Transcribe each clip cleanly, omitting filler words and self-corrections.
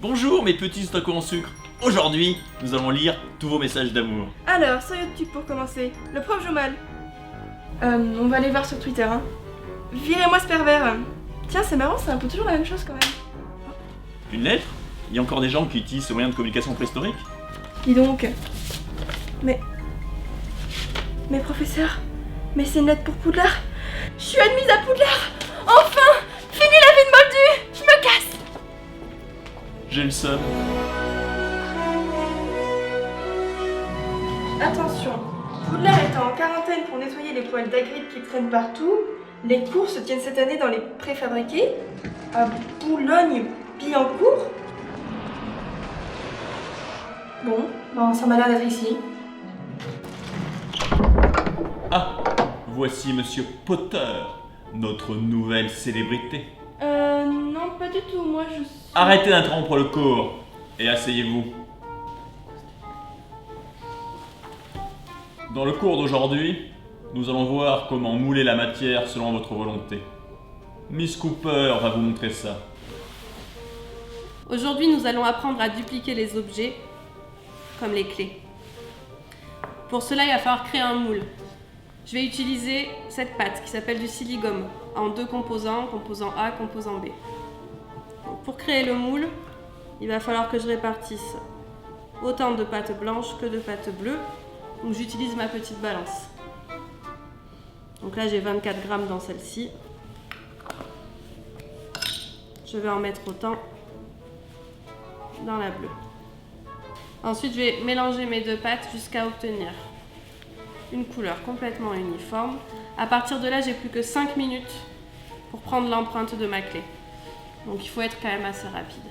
Bonjour mes petits stocks en sucre. Aujourd'hui, nous allons lire tous vos messages d'amour. Alors, sur YouTube pour commencer, le prof joue mal. On va aller voir sur Twitter, hein. Virez-moi ce pervers. Tiens, c'est marrant, c'est un peu toujours la même chose quand même. Une lettre? Il y a encore des gens qui utilisent ce moyen de communication préhistorique? Dis donc. Mais professeur, mais c'est une lettre pour Poudlard. Je suis admise à Poudlard. Enfin, fini la vie de Moldu. Je me casse. J'ai le seum. Attention, Poudlard étant en quarantaine pour nettoyer les poils d'Hagrid qui traînent partout, les cours se tiennent cette année dans les préfabriqués à Boulogne-Billancourt. Bon, ça m'a l'air d'être ici. Ah, voici Monsieur Potter, notre nouvelle célébrité. Non, pas du tout, moi je suis... Arrêtez d'interrompre le cours et asseyez-vous. Dans le cours d'aujourd'hui, nous allons voir comment mouler la matière selon votre volonté. Miss Cooper va vous montrer ça. Aujourd'hui, nous allons apprendre à dupliquer les objets, comme les clés. Pour cela, il va falloir créer un moule. Je vais utiliser cette pâte qui s'appelle du siligum, en deux composants, composant A, composant B. Donc, pour créer le moule, il va falloir que je répartisse autant de pâte blanche que de pâte bleue. Donc j'utilise ma petite balance. Donc là, j'ai 24 grammes dans celle-ci. Je vais en mettre autant dans la bleue. Ensuite, je vais mélanger mes deux pâtes jusqu'à obtenir une couleur complètement uniforme. À partir de là, j'ai plus que 5 minutes pour prendre l'empreinte de ma clé. Donc il faut être quand même assez rapide.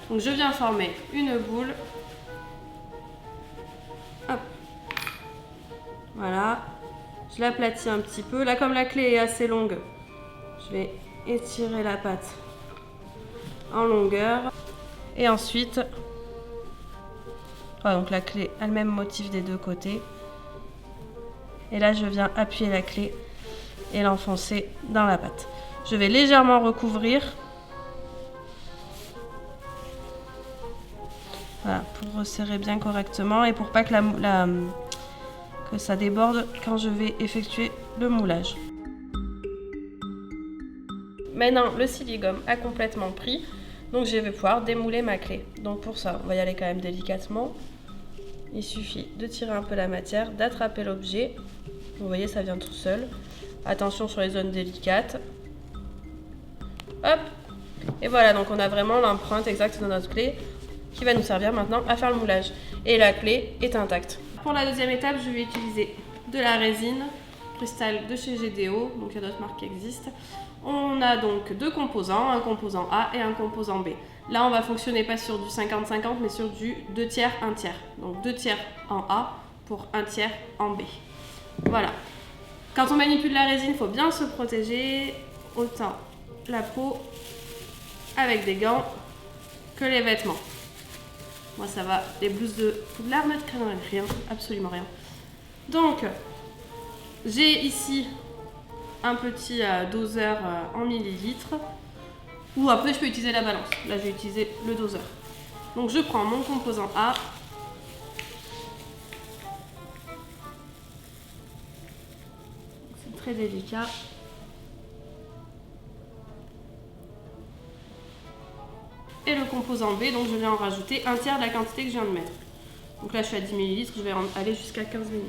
Donc je viens former une boule. Hop. Voilà. Je l'aplatis un petit peu. Là, comme la clé est assez longue, je vais étirer la pâte en longueur. Et ensuite, donc la clé a le même motif des deux côtés. Et là, je viens appuyer la clé et l'enfoncer dans la pâte. Je vais légèrement recouvrir. Voilà, pour resserrer bien correctement et pour pas que que ça déborde quand je vais effectuer le moulage. Maintenant, le siligum a complètement pris, donc je vais pouvoir démouler ma clé. Donc pour ça, on va y aller quand même délicatement. Il suffit de tirer un peu la matière, d'attraper l'objet. Vous voyez, ça vient tout seul. Attention sur les zones délicates. Hop! Et voilà, donc on a vraiment l'empreinte exacte de notre clé qui va nous servir maintenant à faire le moulage. Et la clé est intacte. Pour la deuxième étape, je vais utiliser de la résine cristal de chez GDO, donc il y a d'autres marques qui existent. On a donc deux composants, un composant A et un composant B. Là, on va fonctionner pas sur du 50-50, mais sur du 2 tiers, 1 tiers. Donc 2 tiers en A pour 1 tiers en B. Voilà. Quand on manipule la résine, il faut bien se protéger, autant la peau avec des gants que les vêtements. Moi ça va, les blouses de Poudlard ne craignent rien, absolument rien. Donc, j'ai ici un petit doseur en millilitres, ou après je peux utiliser la balance. Là j'ai utilisé le doseur. Donc je prends mon composant A. C'est très délicat. Et le composant B, donc je vais en rajouter un tiers de la quantité que je viens de mettre. Donc là je suis à 10 ml, je vais aller jusqu'à 15 ml.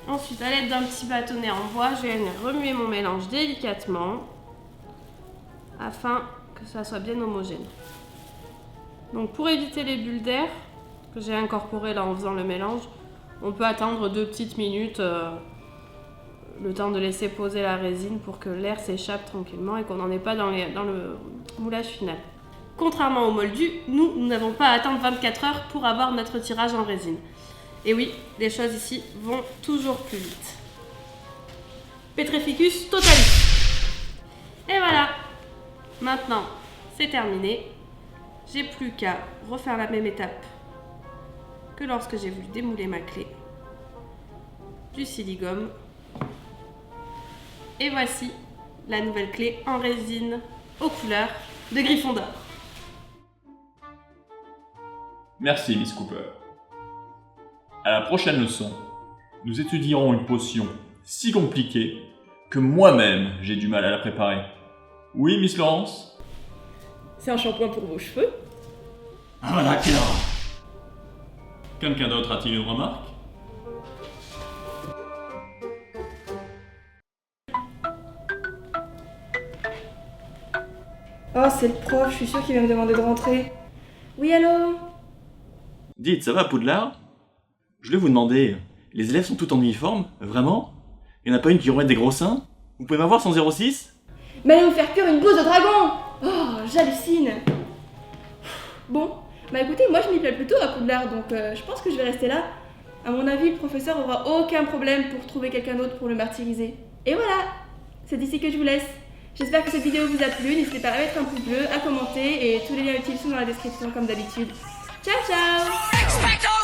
Ensuite, à l'aide d'un petit bâtonnet en bois, je vais venir remuer mon mélange délicatement afin que ça soit bien homogène. Donc pour éviter les bulles d'air que j'ai incorporées là en faisant le mélange, on peut attendre 2 petites minutes, le temps de laisser poser la résine pour que l'air s'échappe tranquillement et qu'on n'en ait pas dans le moulage final. Contrairement au moldu, nous n'avons pas à attendre 24 heures pour avoir notre tirage en résine. Et oui, les choses ici vont toujours plus vite. Petrificus totalis. Et voilà. Maintenant, c'est terminé. J'ai plus qu'à refaire la même étape que lorsque j'ai voulu démouler ma clé. Du siligum. Et voici la nouvelle clé en résine aux couleurs de Gryffondor. Merci, Miss Cooper. À la prochaine leçon, nous étudierons une potion si compliquée que moi-même j'ai du mal à la préparer. Oui, Miss Laurence? C'est un shampoing pour vos cheveux. Ah d'accord. Quelqu'un d'autre a-t-il une remarque? Oh, c'est le prof, je suis sûre qu'il va me demander de rentrer. Oui, allô? Dites, ça va Poudlard? Je voulais vous demander, les élèves sont tous en uniforme? Vraiment? Il n'y en a pas une qui remet des gros seins? Vous pouvez m'avoir son 06? Mais allez vous faire cuire une blouse de dragon! Oh, j'hallucine! Bon, bah écoutez, moi je m'y plais plutôt à Poudlard, donc je pense que je vais rester là. À mon avis, le professeur aura aucun problème pour trouver quelqu'un d'autre pour le martyriser. Et voilà! C'est ici que je vous laisse. J'espère que cette vidéo vous a plu, n'hésitez pas à mettre un pouce bleu, à commenter, et tous les liens utiles sont dans la description comme d'habitude. Ciao ciao!